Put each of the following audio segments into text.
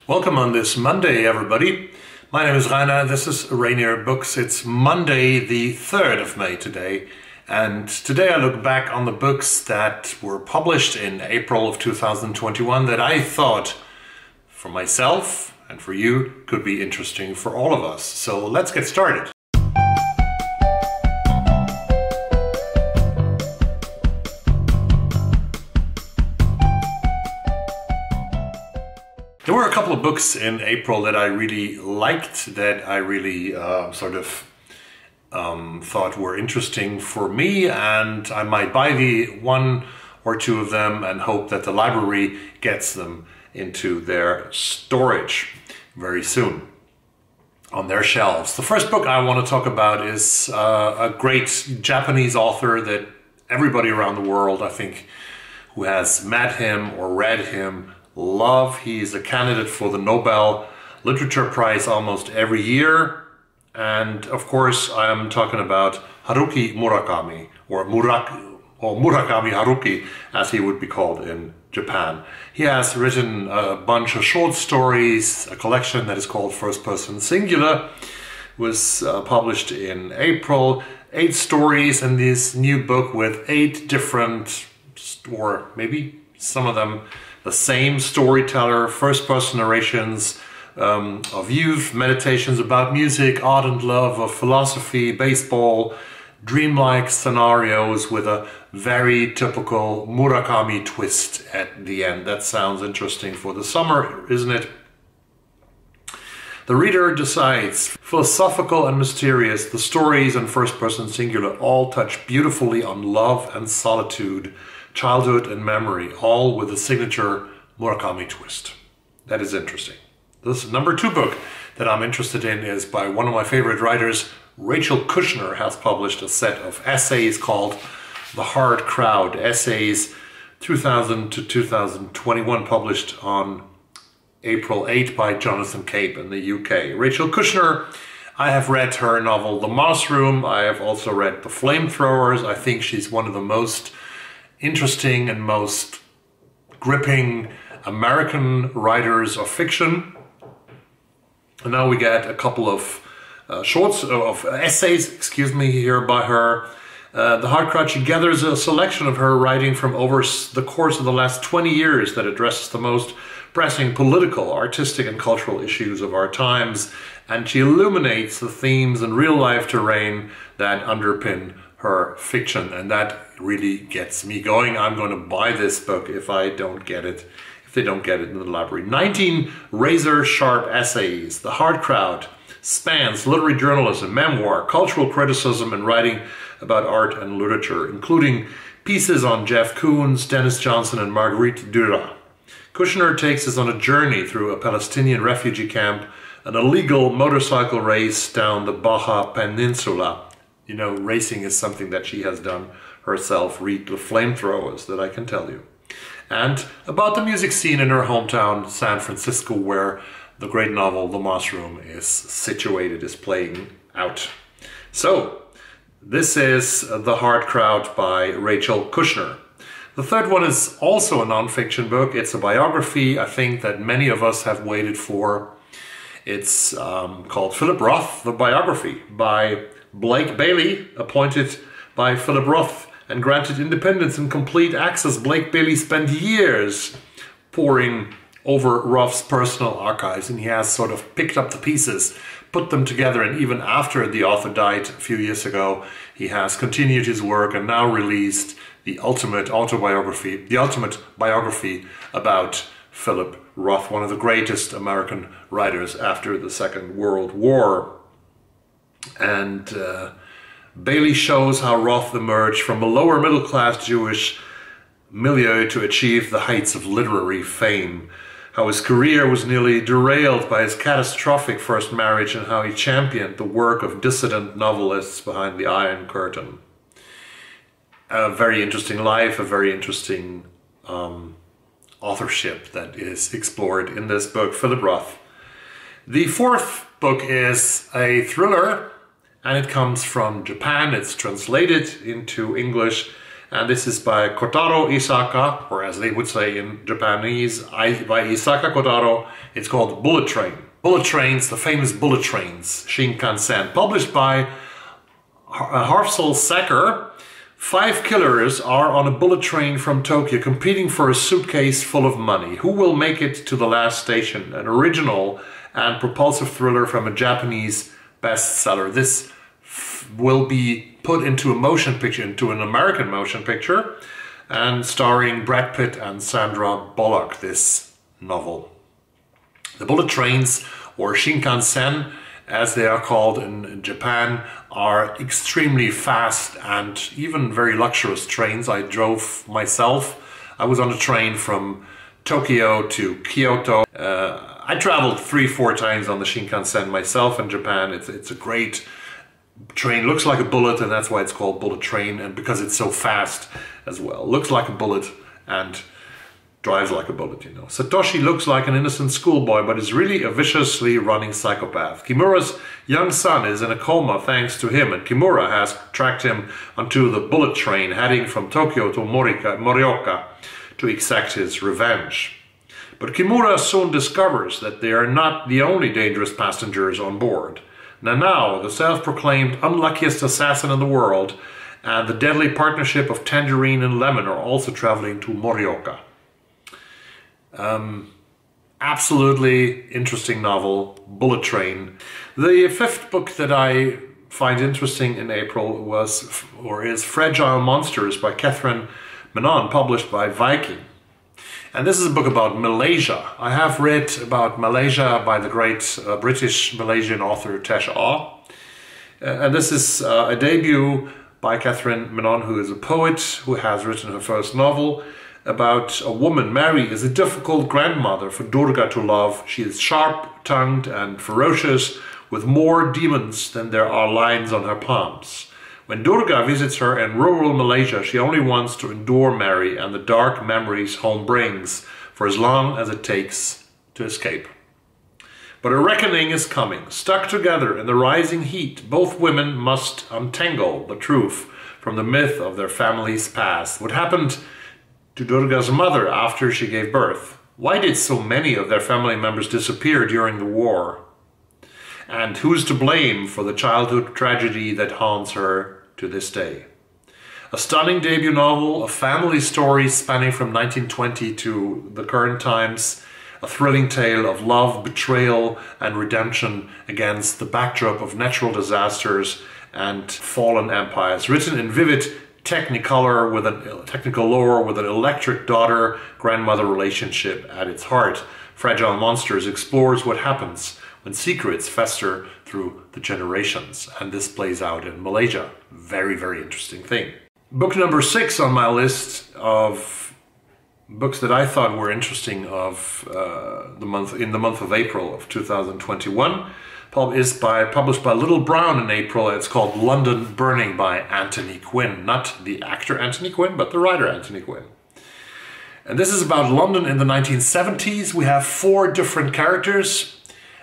Welcome on this Monday, everybody. My name is Rainer, this is Rainierbooks. It's Monday the 3rd of May today, and today I look back on the books that were published in April of 2021 that I thought, for myself and for you, could be interesting for all of us. So let's get started. There were a couple of books in April that I really liked, that I really thought were interesting for me, and I might buy the one or two of them and hope that the library gets them into their storage very soon on their shelves. The first book I want to talk about is a great Japanese author that everybody around the world, I think, who has met him or read him, love. He's a candidate for the Nobel Literature Prize almost every year. And of course, I am talking about Haruki Murakami, or Murakami Haruki, as he would be called in Japan. He has written a bunch of short stories, a collection that is called PersonSingular, was published in April. 8 stories in this new book with 8 different, or maybe some of them the same storyteller, first-person narrations of youth, meditations about music, art and love, of philosophy, baseball, dreamlike scenarios with a very typical Murakami twist at the end. That sounds interesting for the summer, isn't it? The reader decides. Philosophical and mysterious, the stories in first-person singular all touch beautifully on love and solitude, childhood and memory, all with a signature Murakami twist. That is interesting. This number 2 book that I'm interested in is by one of my favorite writers. Rachel Kushner has published a set of essays called The Hard Crowd, essays 2000 to 2021, published on April 8 by Jonathan Cape in the UK. Rachel Kushner, I have read her novel The Mouse Room. I have also read The Flamethrowers. I think she's one of the most interesting and most gripping American writers of fiction. And now we get a couple of essays, here by her. The Hard Crowd, she gathers a selection of her writing from over the course of the last 20 years that addresses the most pressing political, artistic and cultural issues of our times, and she illuminates the themes and real-life terrain that underpin her fiction, and that really gets me going. I'm going to buy this book if they don't get it in the library. 19 razor-sharp essays. The Hard Crowd spans literary journalism, memoir, cultural criticism, and writing about art and literature, including pieces on Jeff Koons, Dennis Johnson, and Marguerite Duras. Kushner takes us on a journey through a Palestinian refugee camp, an illegal motorcycle race down the Baja Peninsula. You know, racing is something that she has done herself. Read The Flamethrowers, that I can tell you. And about the music scene in her hometown, San Francisco, where the great novel The Mouse Room is situated, is playing out. So, this is The Hard Crowd by Rachel Kushner. The third one is also a non-fiction book. It's a biography, I think, that many of us have waited for. It's called Philip Roth, The Biography, by Blake Bailey, appointed by Philip Roth and granted independence and complete access. Blake Bailey spent years poring over Roth's personal archives, and he has sort of picked up the pieces, put them together, and even after the author died a few years ago, he has continued his work and now released the ultimate biography about Philip Roth, one of the greatest American writers after the Second World War. And Bailey shows how Roth emerged from a lower middle-class Jewish milieu to achieve the heights of literary fame, how his career was nearly derailed by his catastrophic first marriage, and how he championed the work of dissident novelists behind the Iron Curtain. A very interesting life, a very interesting authorship that is explored in this book, Philip Roth. The fourth book is a thriller, and it comes from Japan. It's translated into English, And this is by Kotaro Isaka, or as they would say in Japanese, by Isaka Kotaro. It's called Bullet Train. Bullet Trains, the famous bullet trains, Shinkansen, published by Harfsel Sacker. 5 killers are on a bullet train from Tokyo competing for a suitcase full of money. Who will make it to the last station? An original and propulsive thriller from a Japanese bestseller. This will be put into a motion picture, into an American motion picture, and starring Brad Pitt and Sandra Bullock, this novel. The bullet trains, or Shinkansen, as they are called in Japan, are extremely fast and even very luxurious trains. I drove myself. I was on a train from Tokyo to Kyoto. I traveled 3-4 times on the Shinkansen myself in Japan. It's a great train. Looks like a bullet, and that's why it's called Bullet Train, and because it's so fast as well. Looks like a bullet and drives like a bullet, you know. Satoshi looks like an innocent schoolboy, but is really a viciously running psychopath. Kimura's young son is in a coma thanks to him, and Kimura has tracked him onto the bullet train heading from Tokyo to Morioka to exact his revenge. But Kimura soon discovers that they are not the only dangerous passengers on board. Nanao, the self-proclaimed unluckiest assassin in the world, and the deadly partnership of Tangerine and Lemon are also traveling to Morioka. Absolutely interesting novel, Bullet Train. The 5th book that I find interesting in April is Fragile Monsters by Catherine Menon, published by Viking. And this is a book about Malaysia. I have read about Malaysia by the great British Malaysian author Tesh Aw. And this is a debut by Catherine Menon, who is a poet who has written her first novel about a woman. Mary is a difficult grandmother for Durga to love. She is sharp-tongued and ferocious, with more demons than there are lines on her palms. When Durga visits her in rural Malaysia, she only wants to endure Mary and the dark memories home brings for as long as it takes to escape. But a reckoning is coming. Stuck together in the rising heat, both women must untangle the truth from the myth of their family's past. What happened to Durga's mother after she gave birth? Why did so many of their family members disappear during the war? And who's to blame for the childhood tragedy that haunts her to this day? A stunning debut novel, a family story spanning from 1920 to the current times, a thrilling tale of love, betrayal, and redemption against the backdrop of natural disasters and fallen empires, written in vivid technicolor with technical lore with an electric daughter-grandmother relationship at its heart. Fragile Monsters explores what happens when secrets fester through the generations, and this plays out in Malaysia. Very, very interesting thing. Book number 6 on my list of books that I thought were interesting of in the month of April of 2021 is published by Little Brown in April. It's called London Burning by Anthony Quinn. Not the actor Anthony Quinn, but the writer Anthony Quinn. And this is about London in the 1970s. We have 4 different characters,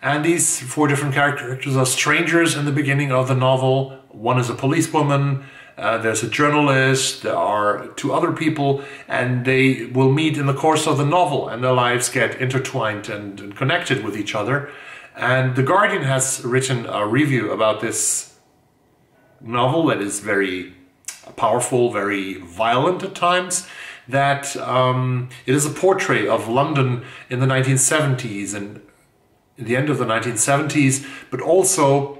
and these 4 different characters are strangers in the beginning of the novel. One is a policewoman, there's a journalist, there are 2 other people, and they will meet in the course of the novel, and their lives get intertwined and connected with each other. And The Guardian has written a review about this novel that is very powerful, very violent at times, that it is a portrait of London in the 1970s and the end of the 1970s, but also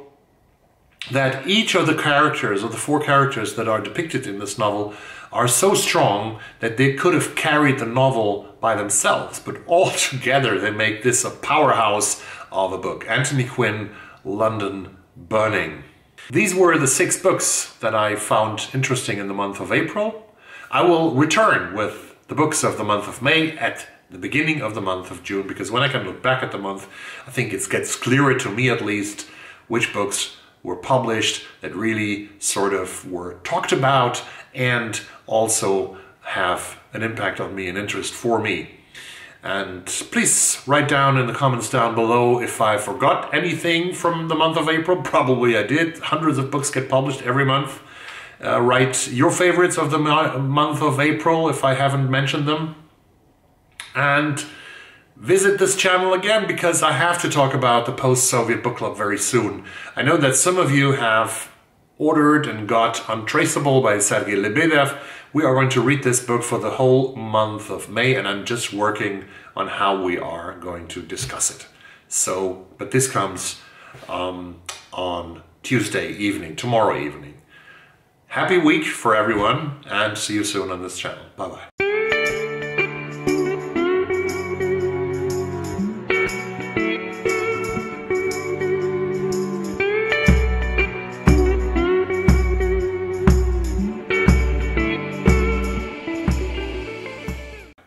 that each of the characters, of the 4 characters that are depicted in this novel, are so strong that they could have carried the novel by themselves, but all together they make this a powerhouse of a book. Anthony Quinn, London Burning. These were the 6 books that I found interesting in the month of April. I will return with the books of the month of May at the beginning of the month of June, because when I can look back at the month, I think it gets clearer to me at least which books were published that really sort of were talked about and also have an impact on me and interest for me. And please write down in the comments down below if I forgot anything from the month of April. Probably I did. Hundreds of books get published every month. Write your favorites of the month of April if I haven't mentioned them. And visit this channel again, because I have to talk about the post-Soviet book club very soon. I know that some of you have ordered and got Untraceable by Sergei Lebedev. We are going to read this book for the whole month of May, and I'm just working on how we are going to discuss it. So, but this comes on Tuesday evening, tomorrow evening. Happy week for everyone, and see you soon on this channel. Bye-bye.